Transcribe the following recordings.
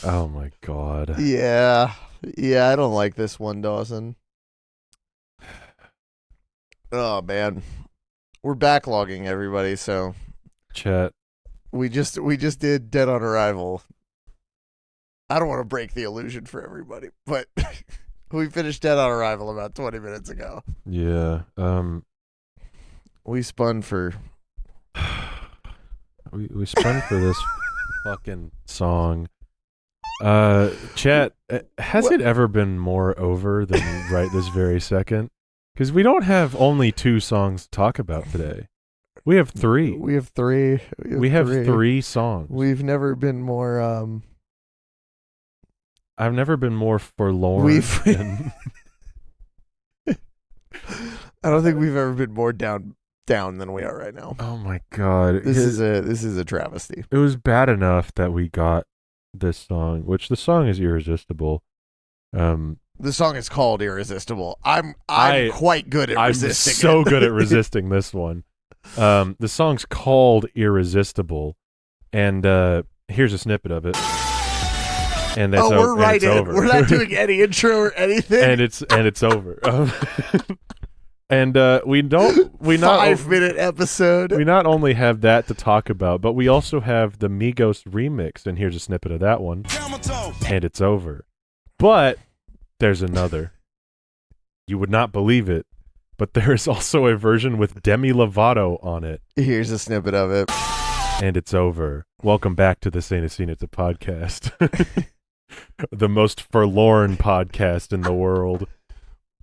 Oh my god. Yeah. Yeah, I don't like this one, Dawson. Oh man. We're backlogging everybody, so Chat. we just did Dead on Arrival. I don't want to break the illusion for everybody, but we finished Dead on Arrival about 20 minutes ago. Yeah. We spun for we spun for this fucking song. Chat, has it ever been more over than right this very second? Because we don't have only 2 songs to talk about today. We have 3. We have three. We have 3 songs. We've never been more I've never been more forlorn. I don't think we've ever been more down than we are right now. Oh my god. This is a travesty. It was bad enough that we got this song, which the song is Irresistible. The song is called Irresistible. I'm quite good at resisting. I'm so good at resisting this one. The song's called Irresistible, and here's a snippet of it. And that's we're right in. Over. We're not doing any intro or anything. and it's over. And we 5-minute episode. We not only have that to talk about, but we also have the Migos remix, and here's a snippet of that one. And it's over. But there's another. You would not believe it, but there is also a version with Demi Lovato on it. Here's a snippet of it. And it's over. Welcome back to the Saint Scene. It's a podcast. The most forlorn podcast in the world.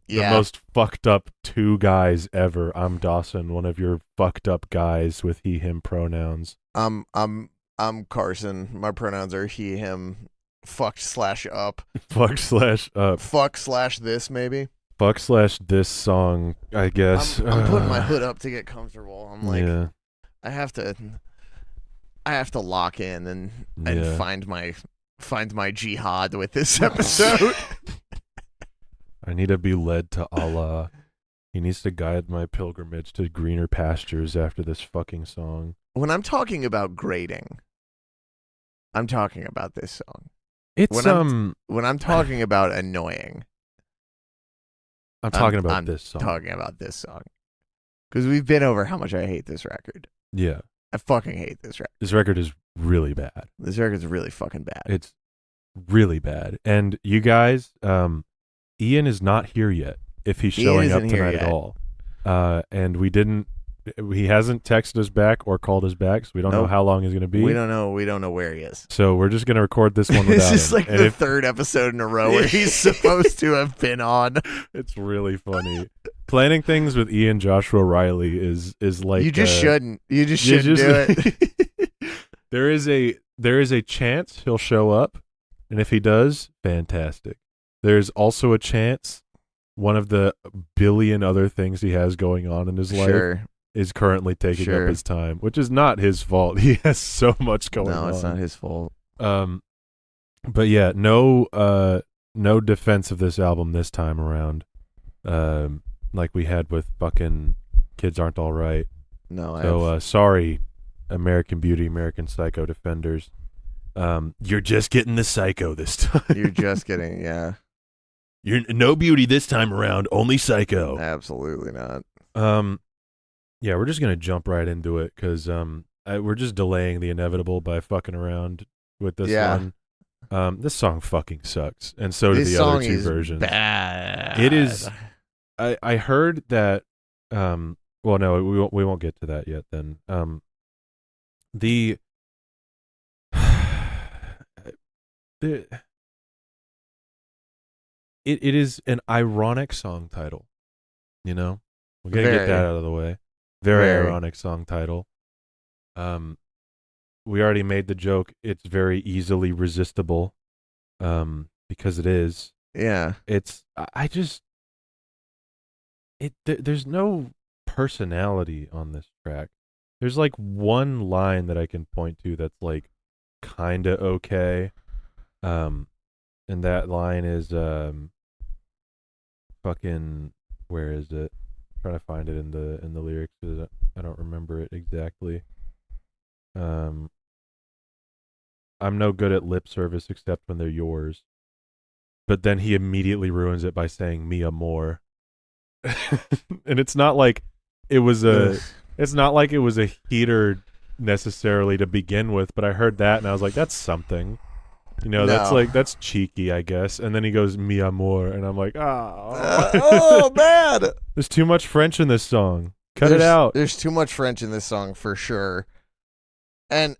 Yeah. The most fucked up 2 guys ever. I'm Dawson, one of your fucked up guys with he, him pronouns. I'm Carson. My pronouns are he, him, fucked/up. Fuck/up. Fuck/this maybe. Fuck/this song, I guess. I'm putting my hood up to get comfortable. I'm like, yeah. I have to lock in and find my jihad with this episode. I need to be led to Allah. He needs to guide my pilgrimage to greener pastures after this fucking song. When I'm talking about grading, I'm talking about this song. It's when I'm talking about annoying, I'm talking about this song. Talking about this song. Because we've been over how much I hate this record. Yeah. I fucking hate this record. This record is really bad. This record's really fucking bad. It's really bad. And you guys, Ian is not here yet, if he's showing up tonight at all. And he hasn't texted us back or called us back, so we don't know how long he's going to be. We don't know where he is. So we're just going to record this one without him. This is like the 3rd episode in a row where he's supposed to have been on. It's really funny. Planning things with Ian Joshua Riley is like you just shouldn't. You just shouldn't do it. There is a chance he'll show up, and if he does, fantastic. There's also a chance one of the billion other things he has going on in his life is currently taking up his time, which is not his fault. He has so much going on. No, it's not his fault. But yeah, no defense of this album this time around. Like we had with fucking Kids Aren't All Right. No, so sorry, American Beauty, American Psycho defenders. You're just getting the Psycho this time. You're just getting, yeah. You're no Beauty this time around, only Psycho. Absolutely not. Yeah, we're just gonna jump right into it because we're just delaying the inevitable by fucking around with this one. This song fucking sucks, and so do the other 2 versions. Bad. It is. I heard that. Well, no, we won't get to that yet. Then it is an ironic song title. You know, we're gonna get that out of the way. Very ironic song title. We already made the joke. It's very easily resistible, because it is. Yeah. There's no personality on this track. There's like one line that I can point to that's like kind of okay. And that line is fucking, where is it? I'm trying to find it in the lyrics because I don't remember it exactly. I'm no good at lip service except when they're yours. But then he immediately ruins it by saying mi amor. And it's not like it was Ugh. a heater necessarily to begin with, but I heard that and I was like, that's something. No. That's cheeky, I guess. And then he goes mi amor, and I'm like, Oh man. there's too much French in this song. Cut it out. There's too much French in this song for sure. And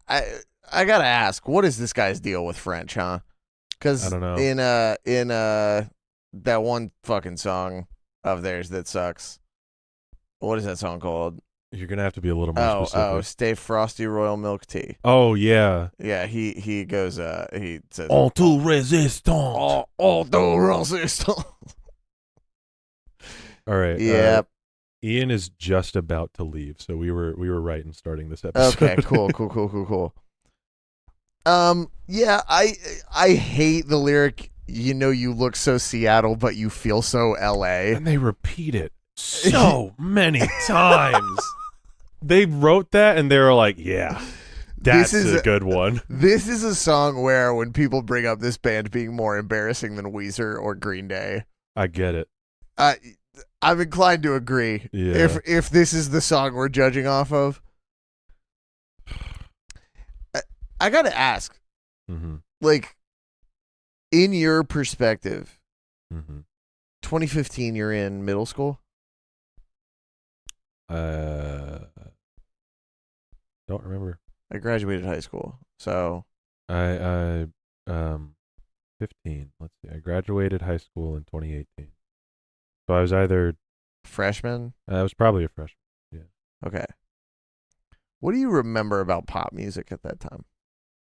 I gotta ask, what is this guy's deal with French, huh? Because I don't know. in that one fucking song of theirs that sucks. What is that song called? You're gonna have to be a little more specific. Stay frosty royal milk tea. Oh yeah. Yeah, he goes he says Tout résistant. de resistance. All right. Yep. Ian is just about to leave, so we were right in starting this episode. Okay, cool. Yeah, I hate the lyric, you look so Seattle, but you feel so LA. And they repeat it so many times. They wrote that and they were like, yeah, that's a good one. This is a song where when people bring up this band being more embarrassing than Weezer or Green Day, I get it. I'm inclined to agree. Yeah. If this is the song we're judging off of. I gotta ask, like, in your perspective, 2015, you're in middle school? Don't remember. I graduated high school, so I 15. Let's see. I graduated high school in 2018. So I was either freshman? I was probably a freshman. Yeah. Okay. What do you remember about pop music at that time?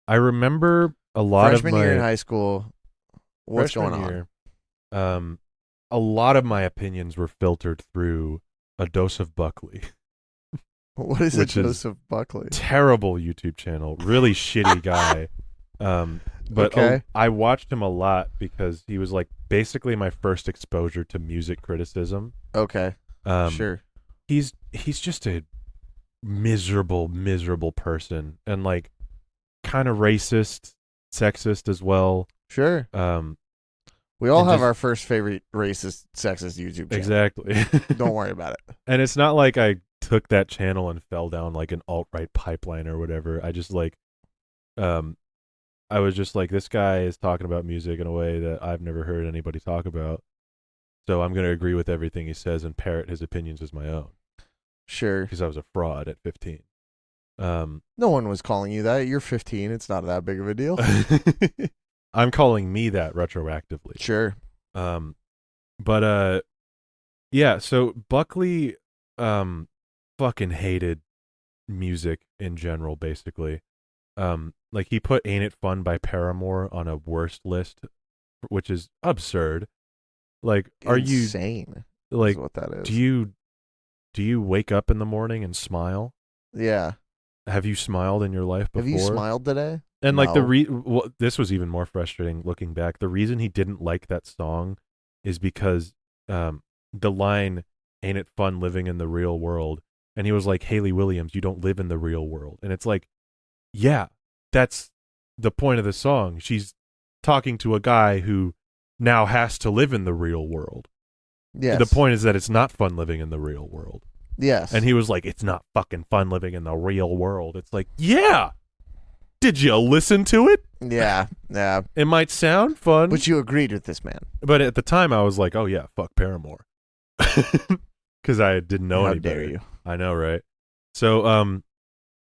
I remember a lot freshman of my year in high school. What's going on? Year, a lot of my opinions were filtered through a dose of Buckley. What is a dose of Buckley? Terrible YouTube channel, really shitty guy. But okay. I watched him a lot because he was like basically my first exposure to music criticism. Okay. Sure. He's just a miserable person, and like kind of racist, sexist as well. Sure. We all have our first favorite racist, sexist YouTube channel. Exactly. Don't worry about it. And it's not like I took that channel and fell down like an alt-right pipeline or whatever. I just like, I was just like, this guy is talking about music in a way that I've never heard anybody talk about. So I'm going to agree with everything he says and parrot his opinions as my own. Sure. Because I was a fraud at 15. No one was calling you that. You're 15. It's not that big of a deal. I'm calling me that retroactively. Sure. But yeah, so Buckley fucking hated music in general, basically. Like he put Ain't It Fun by Paramore on a worst list, which is absurd. Like, are you insane? Like, is what that is. Do you wake up in the morning and smile? Yeah. Have you smiled in your life before? Have you smiled today? And like this was even more frustrating looking back. The reason he didn't like that song is because the line "Ain't it fun living in the real world?" and he was like, "Haley Williams, you don't live in the real world." And it's like, yeah, that's the point of the song. She's talking to a guy who now has to live in the real world. Yes. The point is that it's not fun living in the real world. Yes. And he was like, "It's not fucking fun living in the real world." It's like, yeah. Did you listen to it? Yeah. It might sound fun. But you agreed with this man. But at the time, I was like, oh, yeah, fuck Paramore. Because I didn't know any better. How dare you? I know, right? So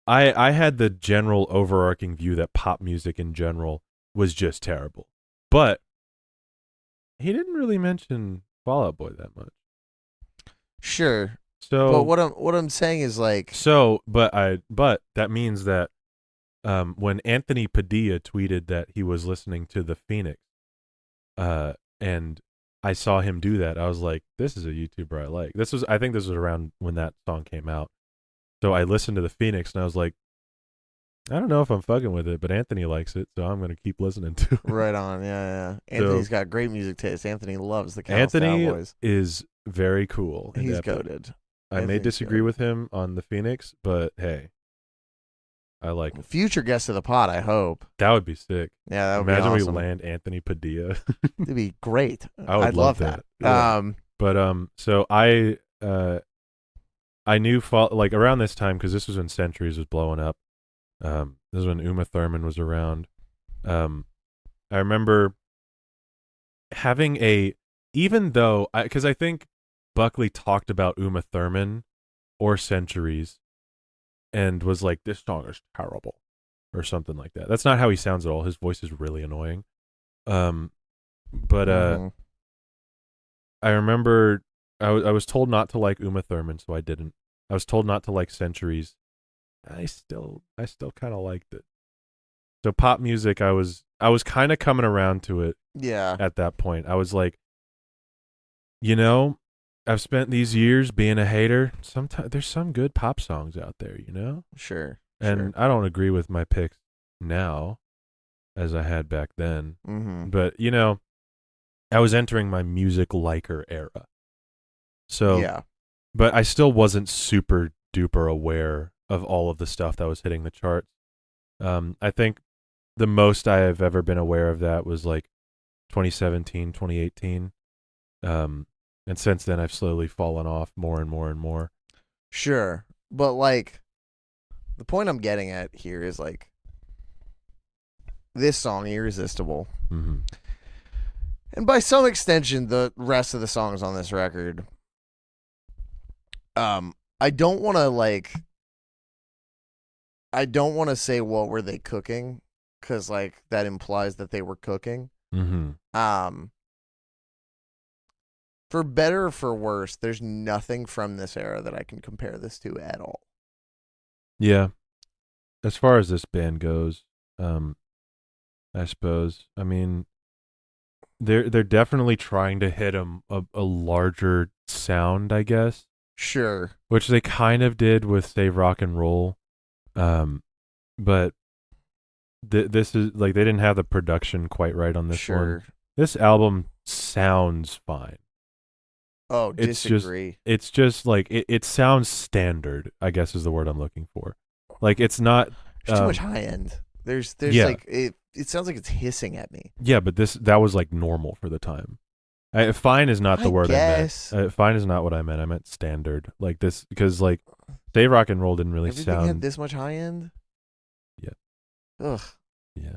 I had the general overarching view that pop music in general was just terrible. But he didn't really mention Fall Out Boy that much. Sure. So, but what I'm saying is like, but that means that when Anthony Padilla tweeted that he was listening to the Phoenix, and I saw him do that, I was like, this is a YouTuber I like. I think this was around when that song came out. So I listened to the Phoenix and I was like, I don't know if I'm fucking with it, but Anthony likes it, so I'm going to keep listening to it. Right on, yeah. Anthony's got great music taste. Anthony loves the Cowboys. Anthony is very cool. He's goated. I may disagree with him on the Phoenix, but hey, I like it. Future guest of the pod, I hope. That would be sick. Yeah, that would Imagine be awesome. we land Anthony Padilla. It'd be great. I'd love that. Yeah. But so I knew like around this time, because this was when Centuries was blowing up. This is when Uma Thurman was around. I remember having even though, because I think Buckley talked about Uma Thurman or Centuries and was like, this song is terrible or something like that. That's not how he sounds at all. His voice is really annoying. But I remember I was told not to like Uma Thurman, so I didn't. I was told not to like Centuries. I still kind of liked it. So pop music, I was kind of coming around to it. Yeah. At that point, I was like, I've spent these years being a hater. Sometimes there's some good pop songs out there, Sure. And I don't agree with my picks now, as I had back then. Mm-hmm. But I was entering my music liker era. So yeah. But I still wasn't super duper aware of all of the stuff that was hitting the charts. I think the most I have ever been aware of that was like 2017, 2018. And since then, I've slowly fallen off more and more and more. Sure. But like, the point I'm getting at here is like, this song, Irresistible. Mm-hmm. And by some extension, the rest of the songs on this record, I don't want to say what were they cooking, because like that implies that they were cooking. Mm-hmm. For better or for worse, there's nothing from this era that I can compare this to at all. Yeah. As far as this band goes, I suppose. I mean, they're definitely trying to hit a larger sound, I guess. Sure. Which they kind of did with Save Rock and Roll. But this is like, they didn't have the production quite right on this one. This album sounds fine. Oh, disagree. It's just like it sounds standard, I guess is the word I'm looking for. Like, it's not too much high end. There's like it sounds like it's hissing at me. Yeah, but that was like normal for the time. Fine is not the word guess. I meant. Fine is not what I meant. I meant standard. Like this, because like Save Rock and Roll didn't really Everything had this much high end? Yeah. Ugh. Yeah.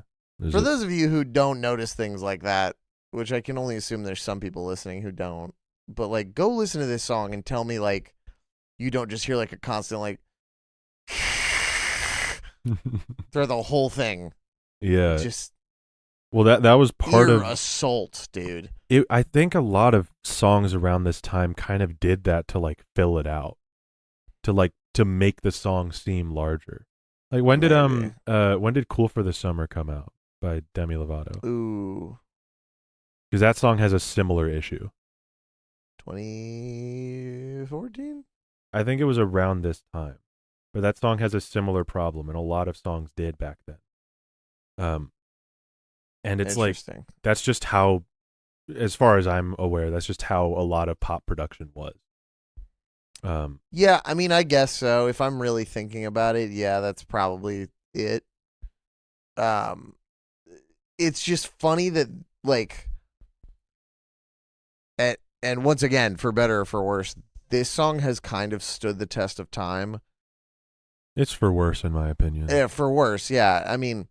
For those of you who don't notice things like that, which I can only assume there's some people listening who don't, but like, go listen to this song and tell me like you don't just hear like a constant like through the whole thing. Yeah. Just well, that was part of assault, dude. I think a lot of songs around this time kind of did that to like fill it out, to make the song seem larger. Like when did Cool for the Summer come out by Demi Lovato? Ooh. Because that song has a similar issue. 2014? I think it was around this time. But that song has a similar problem, and a lot of songs did back then. And it's like, that's just how, as far as I'm aware, that's just how a lot of pop production was. Yeah, I mean, I guess so. If I'm really thinking about it, yeah, that's probably it. It's just funny that like, and once again, for better or for worse, this song has kind of stood the test of time. It's for worse, in my opinion. Yeah, for worse, yeah. I mean,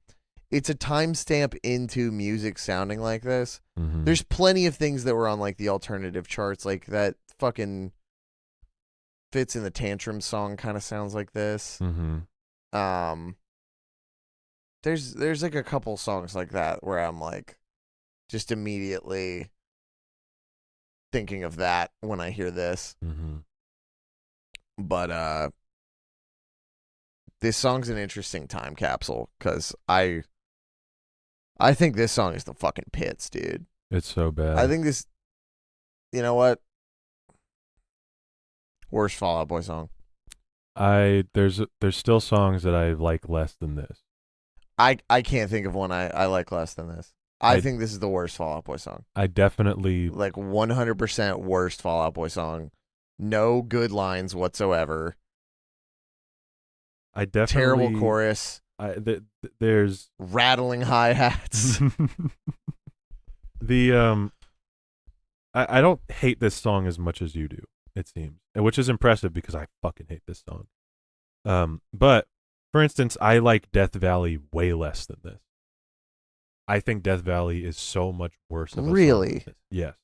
it's a timestamp into music sounding like this. Mm-hmm. There's plenty of things that were on like the alternative charts, like that fucking Fits in the Tantrum song kind of sounds like this. Mm-hmm. There's like a couple songs like that where I'm like just immediately thinking of that when I hear this. Mm-hmm. But this song's an interesting time capsule because I think this song is the fucking pits, dude. It's so bad. I think this, you know what? Worst Fall Out Boy song. There's still songs that I like less than this. I can't think of one I like less than this. I think this is the worst Fall Out Boy song. I definitely like 100% worst Fall Out Boy song. No good lines whatsoever. I definitely Terrible chorus. There's rattling hi-hats. I don't hate this song as much as you do, it seems, which is impressive because I fucking hate this song. But for instance, I like Death Valley way less than this. I think Death Valley is so much worse of a song than this. Yes.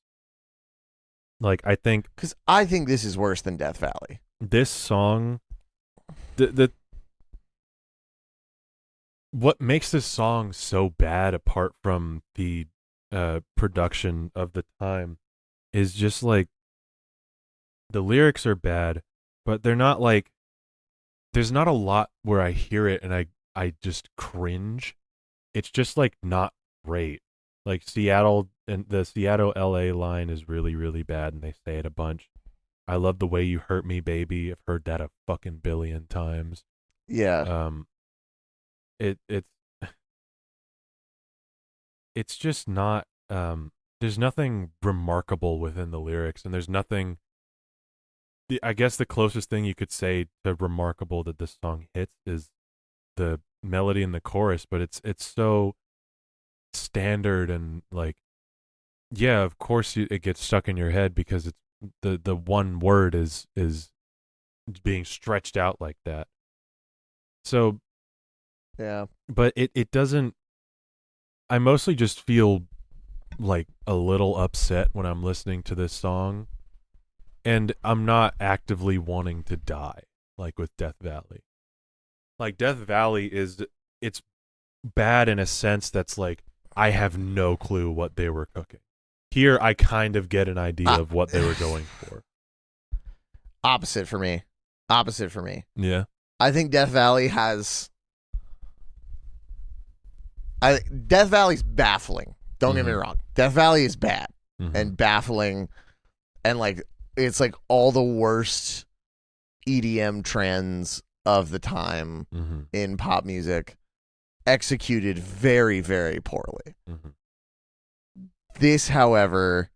Like, I think... Because I think this is worse than Death Valley. This song... What makes this song so bad, apart from the production of the time, is just, like, the lyrics are bad, but they're not, like... There's not a lot where I hear it and I just cringe. It's just, like, not great. Like, Seattle and the Seattle LA line is really, really bad, and they say it a bunch. I love the way you hurt me, baby. I've heard that a fucking billion times. Yeah. It's just not there's nothing remarkable within the lyrics, and there's nothing. I guess the closest thing you could say to remarkable that this song hits is the melody in the chorus, but it's so standard and, like, yeah, of course it gets stuck in your head because it's the one word is being stretched out like that. So yeah, but it doesn't. I mostly just feel like a little upset when I'm listening to this song, and I'm not actively wanting to die like with Death Valley. Like, Death Valley it's bad in a sense that's like, I have no clue what they were cooking. Here, I kind of get an idea of what they were going for. Opposite for me. Yeah. I think Death Valley has... Death Valley's baffling. Don't get me wrong. Death Valley is bad and baffling, and, like, it's like all the worst EDM trends of the time in pop music, executed very, very poorly. This, however,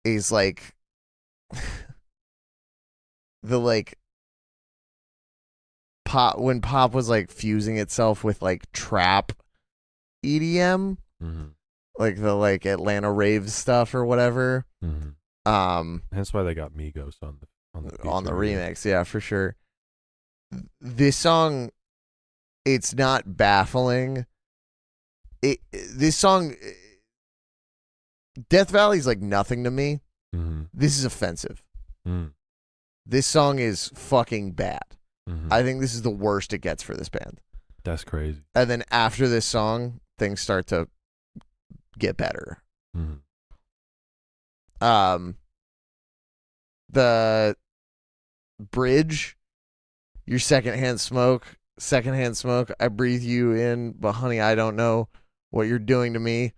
is like the, like, pop, when pop was, like, fusing itself with, like, trap EDM, like the, like, Atlanta rave stuff or whatever. That's why they got Migos on the remix. Yeah, for sure. This song, it's not baffling. This song, Death Valley's like nothing to me. This is offensive. This song is fucking bad. I think this is the worst it gets for this band. That's crazy. And then after this song, things start to get better. The bridge, your secondhand smoke, I breathe you in, but honey, I don't know what you're doing to me,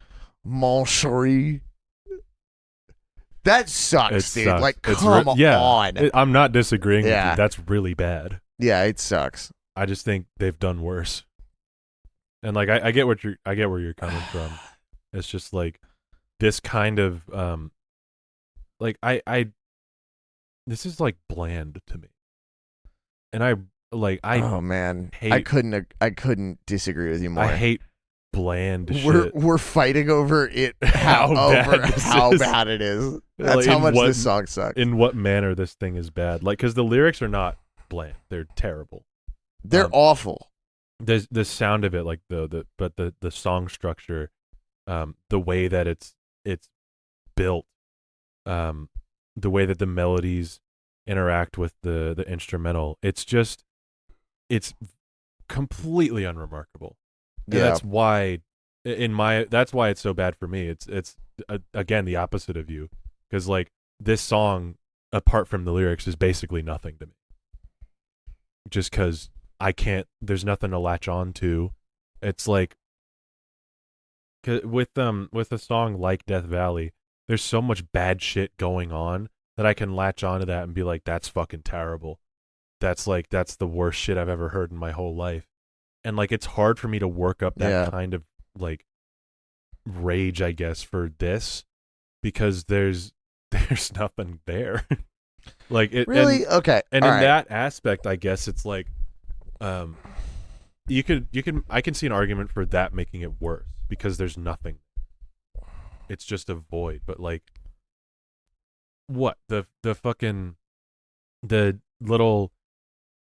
mon chéri. That sucks, dude. Sucks. Like, come on. I'm not disagreeing with you. That's really bad. Yeah, it sucks. I just think they've done worse. And, like, I get where you're coming from. It's just like this kind of like this is like bland to me. And oh man, I couldn't disagree with you more. I hate bland shit. We're fighting over it how bad it is. That's like, how much this song sucks. In what manner this thing is bad. Like, cuz the lyrics are not bland. They're terrible. They're awful. The sound of it, like the song structure, the way that it's built, the way that the melodies interact with the instrumental, it's completely unremarkable. And that's why it's so bad for me. It's again the opposite of you, because, like, this song, apart from the lyrics, is basically nothing to me. Just because there's nothing to latch on to. It's like, with a song like Death Valley, there's so much bad shit going on that I can latch onto that and be like, that's fucking terrible. That's the worst shit I've ever heard in my whole life. And, like, it's hard for me to work up that kind of, like, rage, I guess, for this, because there's nothing there. Like, it really. Okay. And in that aspect, I guess it's like, you can I can see an argument for that making it worse because there's nothing. It's just a void. But like, what the fucking the little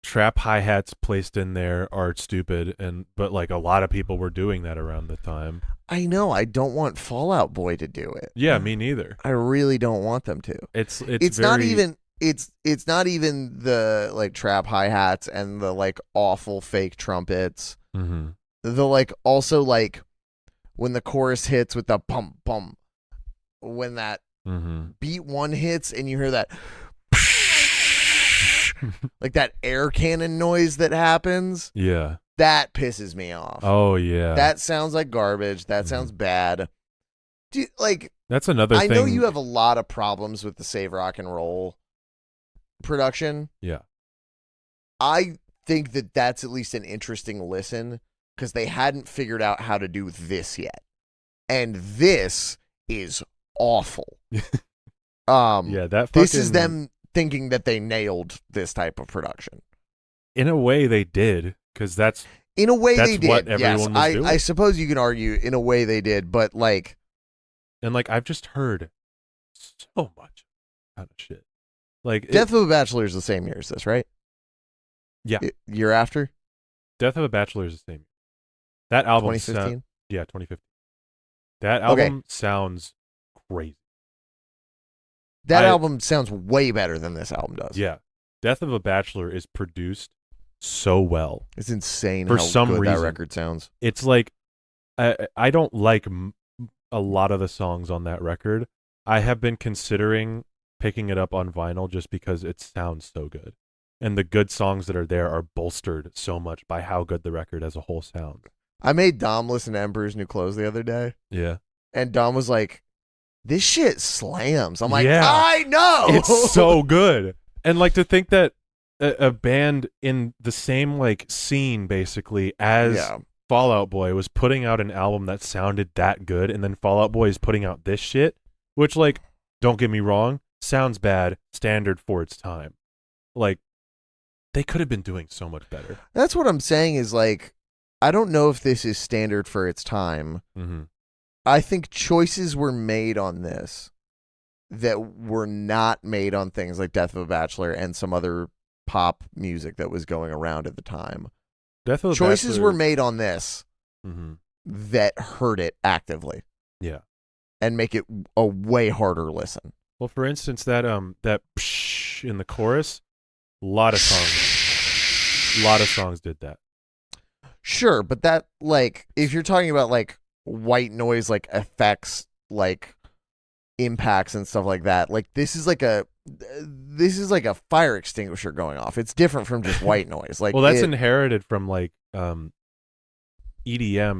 trap hi-hats placed in there are stupid, but like a lot of people were doing that around the time. I know. I don't want Fall Out Boy to do it. Yeah, me neither. I really don't want them to. It's not even it's not even the like trap hi-hats and the like awful fake trumpets. Mm-hmm. The like also like when the chorus hits with the bump bump, when that beat one hits and you hear that like that air cannon noise that happens. Yeah. That pisses me off. Oh yeah. That sounds like garbage. That sounds bad. Dude, like that's another thing. I know you have a lot of problems with the Save Rock and Roll production. Yeah. I think that that's at least an interesting listen because they hadn't figured out how to do this yet. And this is awful. Yeah, this is them thinking that they nailed this type of production. In a way they did, because that's in a way they did. What everyone was doing. I suppose you can argue in a way they did, but like, and like I've just heard so much kind of shit. Like Death of a Bachelor is the same year as this, right? Yeah. Year after? Death of a Bachelor is the same. That album 2015? Yeah, 2015. That album sounds crazy. That album sounds way better than this album does. Yeah. Death of a Bachelor is produced so well. It's insane for how some good reason that record sounds. It's like I don't like a lot of the songs on that record. I have been considering picking it up on vinyl just because it sounds so good. And the good songs that are there are bolstered so much by how good the record as a whole sounds. I made Dom listen to Emperor's New Clothes the other day. Yeah. And Dom was like, this shit slams. I'm like, yeah. I know. It's so good. And like to think that a band in the same like scene basically as Fall Out Boy was putting out an album that sounded that good, and then Fall Out Boy is putting out this shit, which like, don't get me wrong, sounds bad, standard for its time. Like, they could have been doing so much better. That's what I'm saying is like, I don't know if this is standard for its time. Mm-hmm. I think choices were made on this that were not made on things like Death of a Bachelor and some other pop music that was going around at the time. Choices were made on this that hurt it actively. Yeah. And make it a way harder listen. Well, for instance, that psh in the chorus, a lot of songs did that. Sure, but that like if you're talking about like white noise like effects like impacts and stuff like that, like this is like a fire extinguisher going off. It's different from just white noise. Like, well, that's inherited from like EDM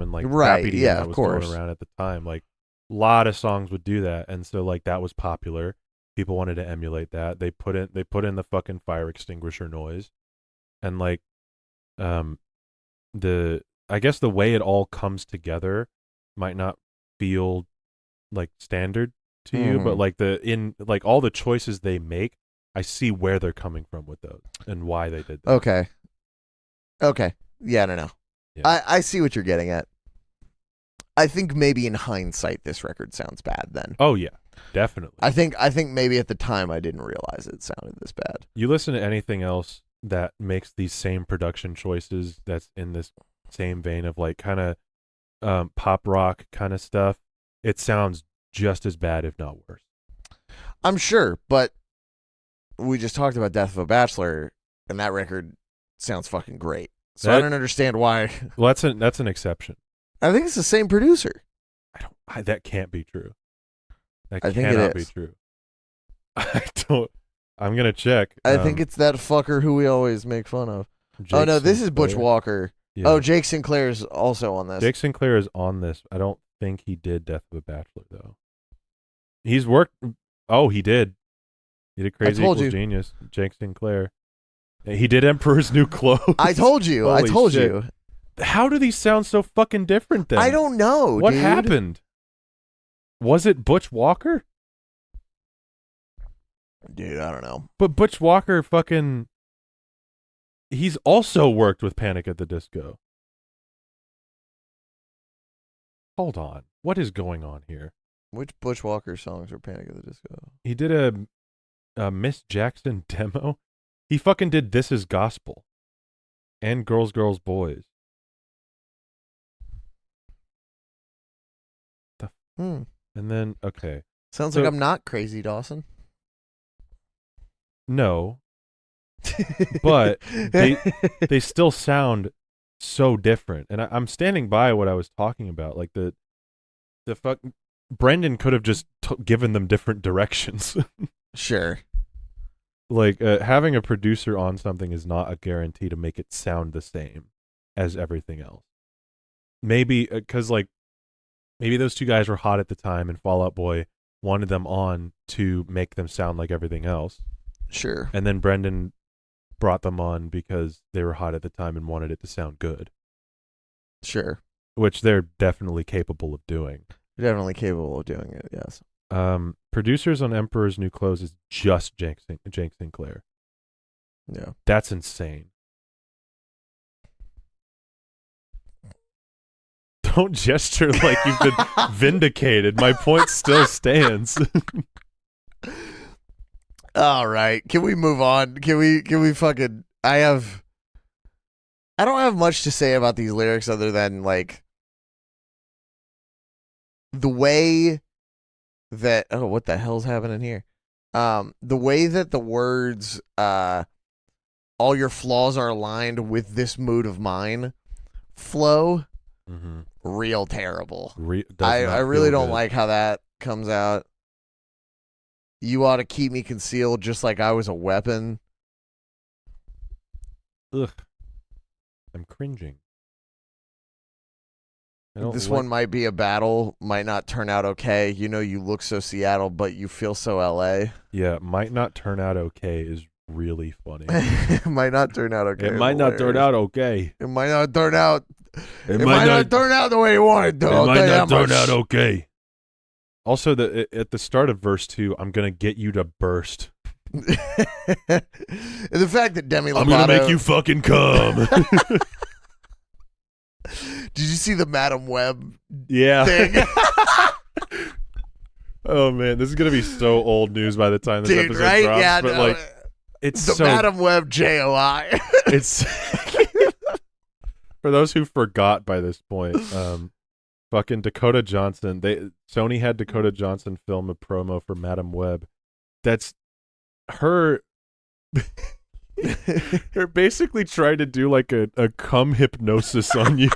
and like rap EDM that was going around at the time. Like a lot of songs would do that, and so like that was popular. People wanted to emulate that. They put in the fucking fire extinguisher noise, and like I guess the way it all comes together might not feel like standard to you, but like all the choices they make, I see where they're coming from with those and why they did that. Okay. Yeah, I don't know. Yeah. I see what you're getting at. I think maybe in hindsight this record sounds bad then. Oh yeah, definitely. I think maybe at the time I didn't realize it sounded this bad. You listen to anything else that makes these same production choices that's in this same vein of like kind of pop rock kind of stuff, it sounds just as bad, if not worse. I'm sure, but we just talked about Death of a Bachelor, and that record sounds fucking great. So I don't understand why. Well, that's an exception. I think it's the same producer. That can't be true. That I think cannot it is. be true. I'm gonna check. I think it's that fucker who we always make fun of. Jake no, this is Sinclair. Butch Walker. Yeah. Oh, Jake Sinclair is also on this. Jake Sinclair is on this. I don't think he did Death of a Bachelor though. He's worked. Oh, he did. He did Crazy Equals Genius. Jake Sinclair. He did Emperor's New Clothes. I told you. I told you. How do these sound so fucking different then? I don't know. What happened? Was it Butch Walker? Dude, I don't know. But Butch Walker fucking He's also worked with Panic at the Disco. Hold on. What is going on here? Which Bushwalker songs are Panic at the Disco? He did a Miss Jackson demo. He fucking did This Is Gospel and Girls, Girls, Boys. And then, okay. Sounds like I'm not crazy, Dawson. No. But they still sound so different. And I'm standing by what I was talking about. Like the fuck, Brendan could have just given them different directions. Sure. Like having a producer on something is not a guarantee to make it sound the same as everything else. Maybe because maybe those two guys were hot at the time, and Fall Out Boy wanted them on to make them sound like everything else. Sure. And then Brendan brought them on because they were hot at the time and wanted it to sound good. Sure. Which they're definitely capable of doing. They're definitely capable of doing it, yes. Producers on Emperor's New Clothes is just Jake Sinclair. Yeah. That's insane. Don't gesture like you've been vindicated. My point still stands. All right. Can we move on? Can we fucking I don't have much to say about these lyrics other than like the way that what the hell's happening here? The way that the words all your flaws are aligned with this mood of mine flow. Mm-hmm. Real terrible. I really don't like how that comes out. You ought to keep me concealed just like I was a weapon. Ugh. I'm cringing. This one might be a battle, might not turn out okay. You know you look so Seattle, but you feel so LA. Yeah, might not turn out okay is really funny. It might not turn out okay. It might not turn out okay. It might not turn out. It might not turn out the way you wanted to. It might not turn out okay. Also, at the start of verse 2, I'm gonna get you to burst. And the fact that Demi Lovato, I'm gonna make you fucking come. Did you see the Madam Web thing? Oh man, this is gonna be so old news by the time this episode drops. Yeah, but like, it's the so Madam Web JOI. It's for those who forgot by this point. Fucking Dakota Johnson. Sony had Dakota Johnson film a promo for Madam Web. That's her. They're basically trying to do like a cum hypnosis on you.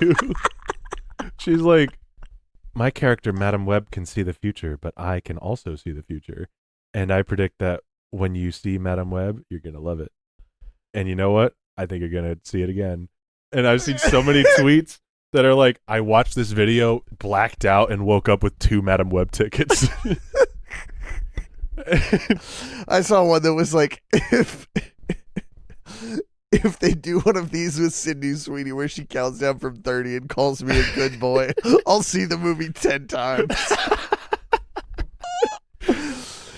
She's like, my character Madam Web can see the future, but I can also see the future, and I predict that when you see Madam Web, you're gonna love it. And you know what? I think you're gonna see it again. And I've seen so many tweets that are like, I watched this video, blacked out, and woke up with 2 Madam Web tickets. I saw one that was like, if they do one of these with Sydney Sweeney where she counts down from 30 and calls me a good boy, I'll see the movie 10 times.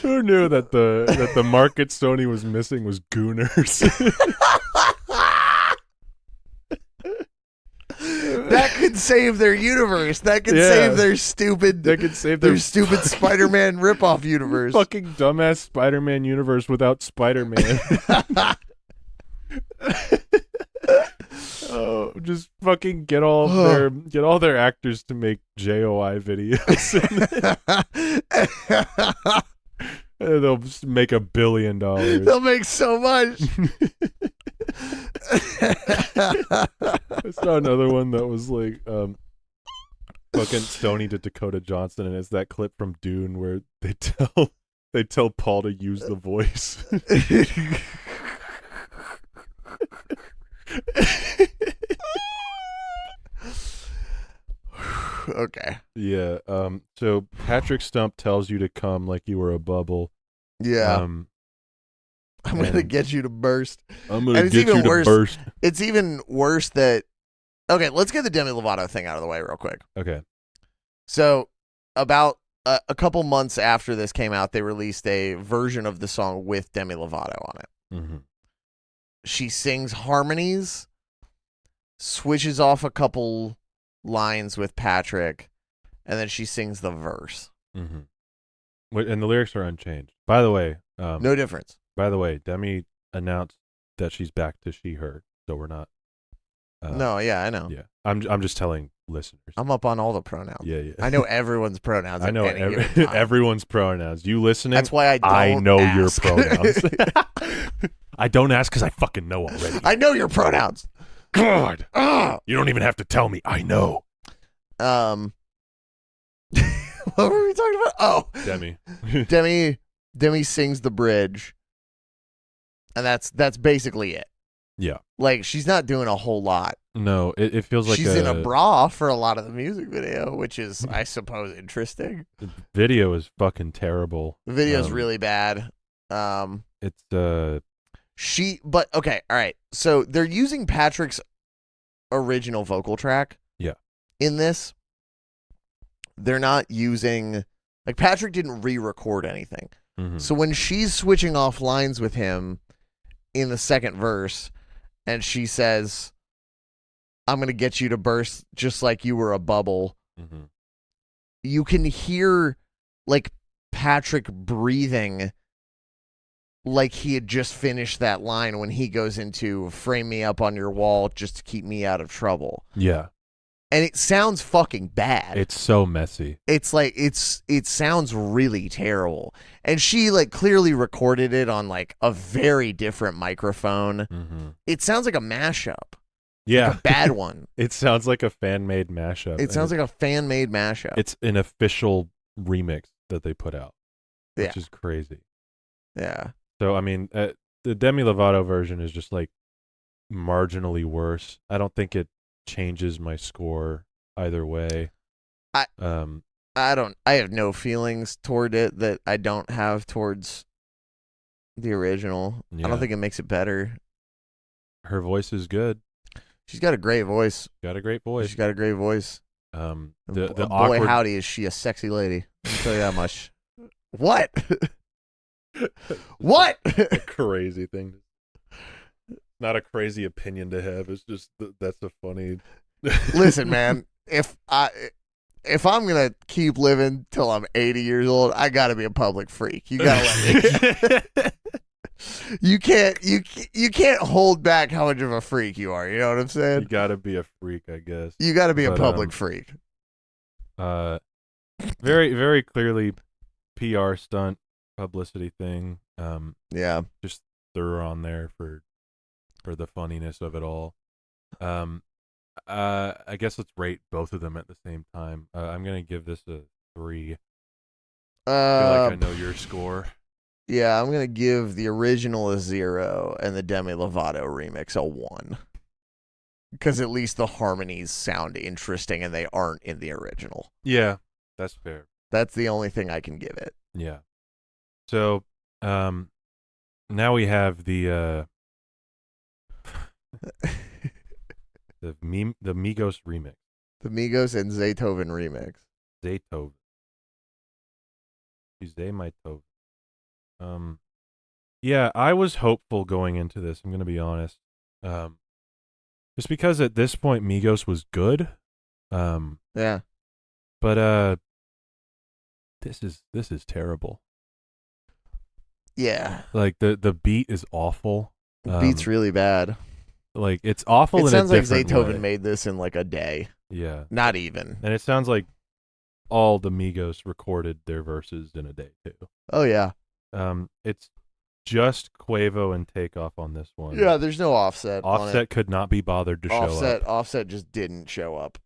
Who knew that the market Sony was missing was Gooners? That could save their universe. That could save their stupid. That could save their stupid Spider-Man ripoff universe. Fucking dumbass Spider-Man universe without Spider-Man. Oh, just fucking get all their actors to make JOI videos. And they'll just make $1 billion. They'll make so much. I saw another one that was like fucking Sony to Dakota Johnson, and it's that clip from Dune where they tell Paul to use the voice. Okay. Yeah. So Patrick Stump tells you to come like you were a bubble. Yeah. I'm gonna get you to burst. I'm gonna get you to burst. It's even worse that. Okay, let's get the Demi Lovato thing out of the way real quick. Okay. So about a couple months after this came out, they released a version of the song with Demi Lovato on it. Mm-hmm. she sings harmonies, switches off a couple lines with Patrick, and then she sings the verse. Mm-hmm. And the lyrics are unchanged. By the way, No difference. By the way, Demi announced that she's back to she/her, so we're not. No, yeah, I know. Yeah, I'm just telling listeners. I'm up on all the pronouns. Yeah. I know everyone's pronouns. I know given time. everyone's pronouns. You listening? That's why I know ask. your pronouns. I don't ask because I fucking know already. I know your pronouns. God, you don't even have to tell me. I know. What were we talking about? Oh, Demi sings the bridge, and that's basically it. Yeah. Like, she's not doing a whole lot. No, it feels like she's in a bra for a lot of the music video, which is, I suppose, interesting. The video is fucking terrible. The video's really bad. It's but okay, all right. So they're using Patrick's original vocal track. Yeah. In this, they're not using, like, Patrick didn't re-record anything. Mm-hmm. So when she's switching off lines with him in the second verse, and she says, "I'm going to get you to burst just like you were a bubble," mm-hmm. you can hear, like, Patrick breathing like he had just finished that line when he goes into "frame me up on your wall just to keep me out of trouble." Yeah. And it sounds fucking bad. It's so messy. It's like, it sounds really terrible. And she, like, clearly recorded it on, like, a very different microphone. Mm-hmm. It sounds like a mashup. Yeah. Like a bad one. It sounds like a fan-made mashup. It sounds like a fan-made mashup. It's an official remix that they put out, which is crazy. Yeah. So, I mean, the Demi Lovato version is just, like, marginally worse. I don't think it changes my score either way. I have no feelings toward it that I don't have towards the original. Yeah. I don't think it makes it better. Her voice is good. She's got a great voice. Got a great voice. She's got a great voice. The boy, awkward... howdy, is she a sexy lady? I'll tell you that much. What? What? A crazy thing. Not a crazy opinion to have. It's just that's a funny. Listen, man. If I'm gonna keep living till I'm 80 years old, I gotta be a public freak. You gotta let me. You can't hold back how much of a freak you are. You know what I'm saying? You gotta be a freak, I guess. You gotta be a public freak. Very, very clearly, PR stunt, publicity thing. Yeah. Just threw her on there for the funniness of it all. I guess let's rate both of them at the same time. I'm gonna give this a 3. I feel like I know your score. Yeah, I'm gonna give the original a 0 and the Demi Lovato remix a 1. Because at least the harmonies sound interesting and they aren't in the original. Yeah, that's fair. That's the only thing I can give it. Yeah. So, now we have the the Migos remix. The Migos and Zaytoven remix. Zaytoven. Zaytoven. Yeah, I was hopeful going into this. I'm gonna be honest. Just because at this point Migos was good. Yeah. But this is terrible. Yeah. Like the beat is awful. The beat's really bad. Like it's awful. It sounds like Zaytoven made this in like a day. Yeah. Not even. And it sounds like all the Migos recorded their verses in a day too. Oh yeah. It's just Quavo and Takeoff on this one. Yeah, there's no Offset. Offset could not be bothered to show up. Offset just didn't show up.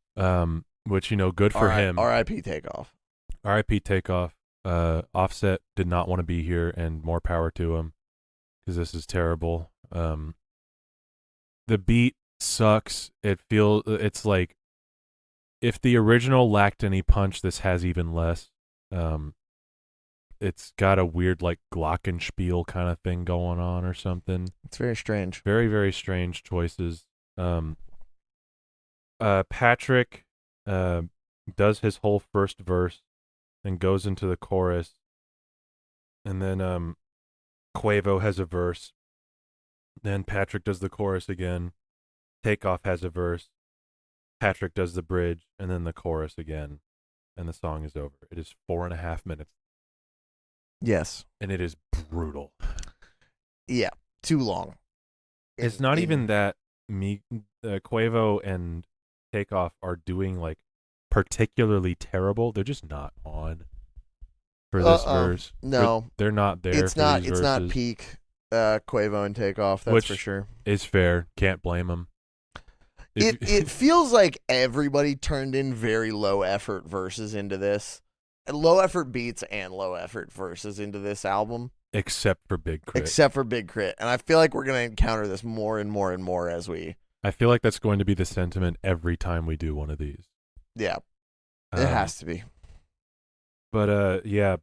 Which good for him. R.I.P. Takeoff. R.I.P. Takeoff. Offset did not want to be here, and more power to him because this is terrible. The beat sucks. It's like if the original lacked any punch, this has even less. It's got a weird like glockenspiel kind of thing going on or something. It's very strange. Very, very strange choices. Patrick does his whole first verse and goes into the chorus. And then Quavo has a verse. Then Patrick does the chorus again. Takeoff has a verse. Patrick does the bridge, and then the chorus again, and the song is over. It is 4.5 minutes, Yes. and it is brutal. Yeah. Too long. It's not even that Quavo and Takeoff are doing like particularly terrible. They're just not on for this verse. No, they're not there. It's for not. these It's verses, not peak Quavo and Takeoff. That's which for sure. is fair. Can't blame them. It feels like everybody turned in very low effort verses into this, low effort beats and low effort verses into this album, except for Big Crit. And I feel like we're gonna encounter this more and more and more as we. I feel like that's going to be the sentiment every time we do one of these. Yeah, it has to be. But yeah,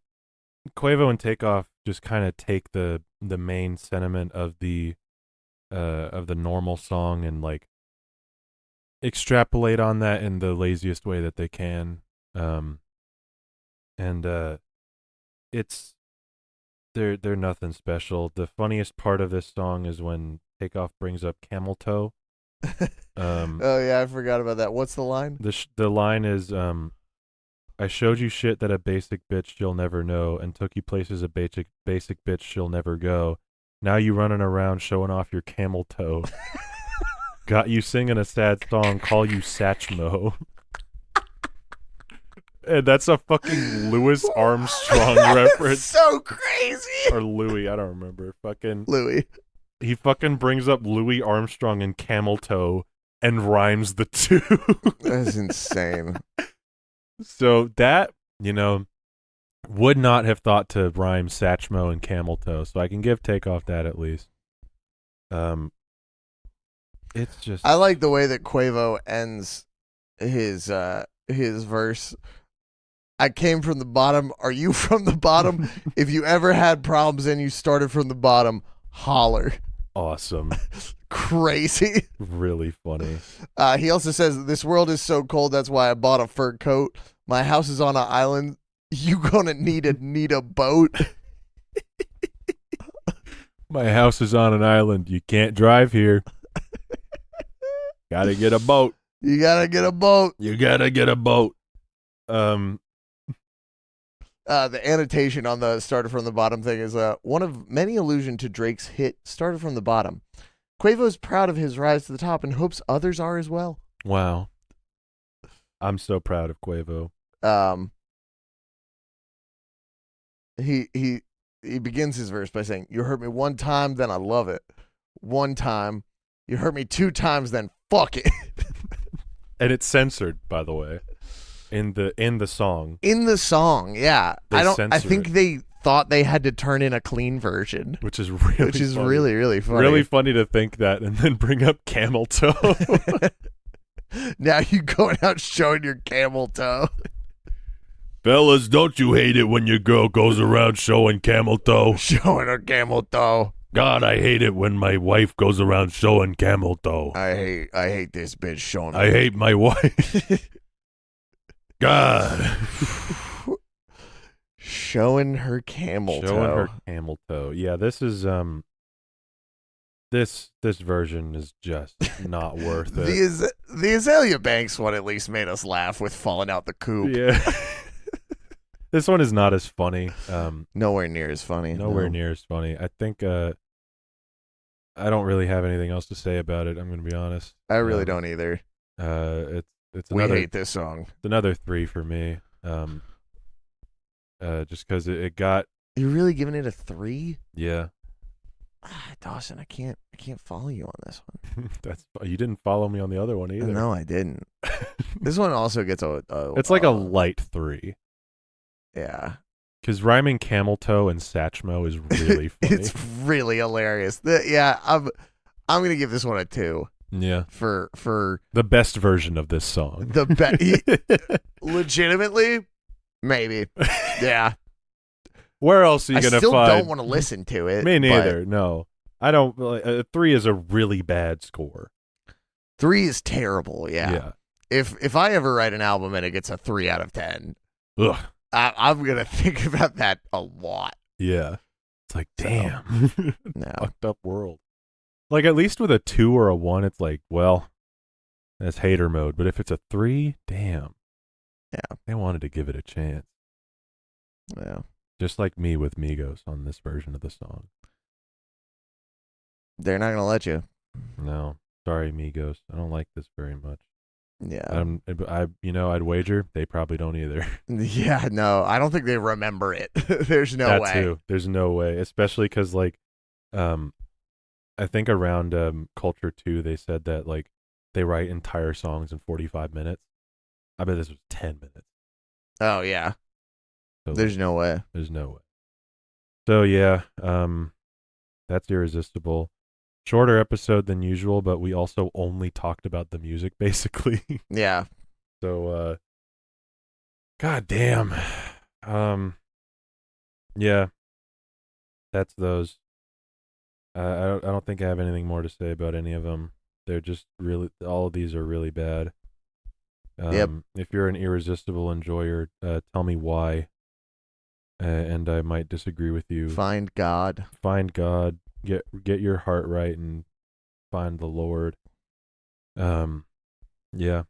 Quavo and Takeoff just kind of take the main sentiment of the normal song and like extrapolate on that in the laziest way that they can. It's they're nothing special. The funniest part of this song is when Takeoff brings up Camel Toe. Oh yeah, I forgot about that. What's the line? The line is I showed you shit that a basic bitch she'll never know, and took you places a basic bitch she'll never go. Now you running around showing off your camel toe. Got you singing a sad song, call you Satchmo. And that's a fucking Louis Armstrong reference. So crazy. Or Louis, I don't remember. Fucking Louis. He fucking brings up Louis Armstrong and camel toe and rhymes the two. That's insane. So that, would not have thought to rhyme Satchmo and camel toe. So I can give Takeoff that at least. It's just, I like the way that Quavo ends his verse. I came from the bottom. Are you from the bottom? If you ever had problems and you started from the bottom, holler. Awesome. Crazy. Really funny. He also says, this world is so cold, that's why I bought a fur coat. My house is on an island. You gonna need a boat. My house is on an island. You can't drive here. Gotta get a boat. You gotta get a boat. You gotta get a boat. The annotation on the started from the bottom thing is one of many allusion to Drake's hit Started from the Bottom. Quavo's proud of his rise to the top and hopes others are as well. Wow. I'm so proud of Quavo. He begins his verse by saying, "You hurt me one time, then I love it. One time. You hurt me 2 times, then fuck it." And it's censored, by the way. In the song. In the song, yeah. I think it. they thought they had to turn in a clean version. Which is really really funny. Really funny to think that and then bring up camel toe. Now you going out showing your camel toe. Fellas, don't you hate it when your girl goes around showing camel toe? Showing her camel toe. God, I hate it when my wife goes around showing camel toe. I hate this bitch showing. I hate my wife. God. Showing her camel toe. Showing her camel toe. Yeah, this is this version is just not worth it. The Azalea Banks one at least made us laugh with falling out the coop. Yeah. This one is not as funny. Nowhere near as funny. Nowhere near as funny. I think I don't really have anything else to say about it. I'm going to be honest. I really don't either. It's we another, hate this song. It's another 3 for me. Just because it got. You're really giving it a 3? Yeah. Dawson, I can't follow you on this one. You didn't follow me on the other one either. No, I didn't. This one also gets it's like a light 3. Yeah. Because rhyming camel toe and Satchmo is really funny. It's really hilarious. I'm gonna give this one a 2. Yeah. For the best version of this song. Legitimately, maybe. Yeah. Where else are you gonna find? I still find? don't want to listen to it. Me neither. No, I don't. 3 is a really bad score. 3 is terrible. Yeah. If I ever write an album and it gets a 3 out of 10, ugh. I'm gonna think about that a lot. Yeah. It's like, damn. No. Fucked up world. Like, at least with a 2 or a 1, it's like, well, that's hater mode. But if it's a 3, damn. Yeah. They wanted to give it a chance. Yeah. Just like me with Migos on this version of the song. They're not gonna let you. No. Sorry, Migos. I don't like this very much. Yeah. I'd wager they probably don't either. Yeah, no, I don't think they remember it. There's no that way. Too. There's no way, especially because like, I think around Culture 2 they said that like they write entire songs in 45 minutes. I bet this was 10 minutes. Oh yeah. So There's no way. There's no way. So yeah, that's Irresistible. Shorter episode than usual, but we also only talked about the music basically. Yeah. So god damn. Yeah. That's those. I don't think I have anything more to say about any of them. They're just really, all of these are really bad. Yep. If you're an Irresistible enjoyer, tell me why. And I might disagree with you. Find God. Find God. Get your heart right and find the Lord. Yeah.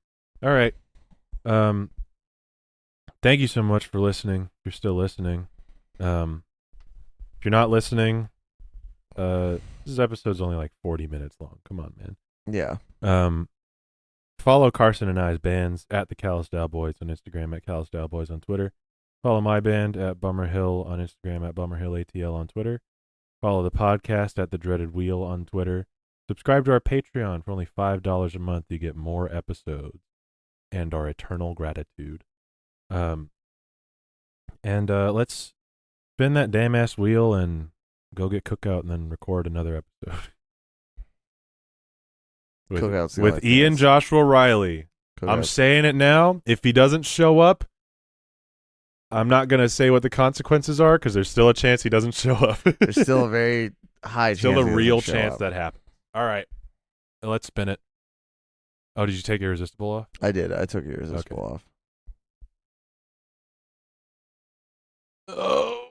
All right. Thank you so much for listening. If you're still listening. If you're not listening, this episode's only like 40 minutes long. Come on, man. Yeah. Follow Carson and I's bands at the Callous Dow Boys on Instagram, at Callous Dow Boys on Twitter. Follow my band at Bummer Hill on Instagram, at Bummer Hill ATL on Twitter. Follow the podcast at The Dreaded Wheel on Twitter. Subscribe to our Patreon for only $5 a month. You get more episodes and our eternal gratitude. And let's spin that damn ass wheel and go get Cookout and then record another episode. with Ian Joshua Riley. I'm saying it now. If he doesn't show up, I'm not going to say what the consequences are because there's still a chance he doesn't show up. There's still a very high chance. Still a real chance that happens. All right. Let's spin it. Oh, did you take Irresistible off? I did. I took Irresistible off. Oh.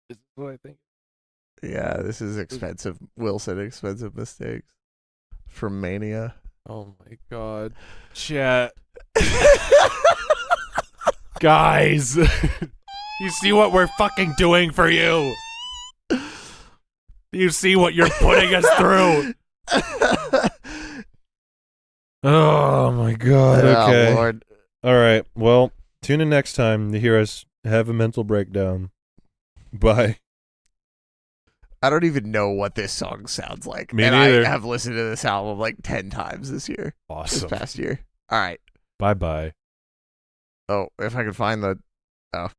This is what I think. Yeah, this is expensive. Wilson, expensive mistakes. From Mania. Oh my god. Chat. Guys. You see what we're fucking doing for you. You see what you're putting us through. Oh my god. Okay. Oh, Lord. All right. Well, tune in next time to hear us have a mental breakdown. Bye. I don't even know what this song sounds like. Me and neither. I have listened to this album like 10 times this year. Awesome. This past year. All right. Bye-bye. Oh, if I could find the... Oh.